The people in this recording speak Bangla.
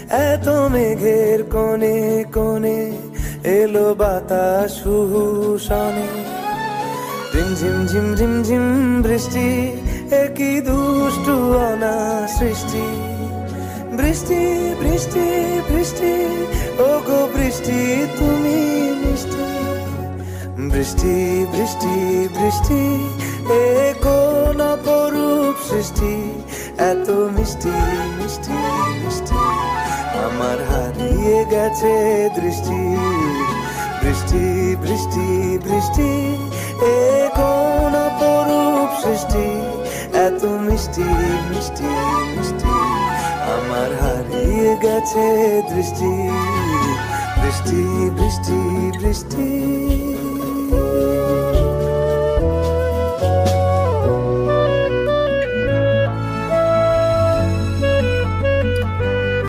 এত মেঘের কোণে কোণে এলো বাতাস হুহুশানে। রিমঝিম ঝিম ঝিম ঝিম বৃষ্টি, একই দুষ্টু অনা সৃষ্টি। বৃষ্টি বৃষ্টি বৃষ্টি, ও গো বৃষ্টি তুমি মিষ্টি। বৃষ্টি বৃষ্টি বৃষ্টি, এ কোন অপরূপ সৃষ্টি, এত মিষ্টি মিষ্টি মিষ্টি, আমার হারিয়ে গেছে দৃষ্টি। বৃষ্টি বৃষ্টি বৃষ্টি, এ কোন অপরূপ সৃষ্টি, এত মিষ্টি মিষ্টি মিষ্টি, আমার হারিয়ে গেছে দৃষ্টি। বৃষ্টি বৃষ্টি বৃষ্টি।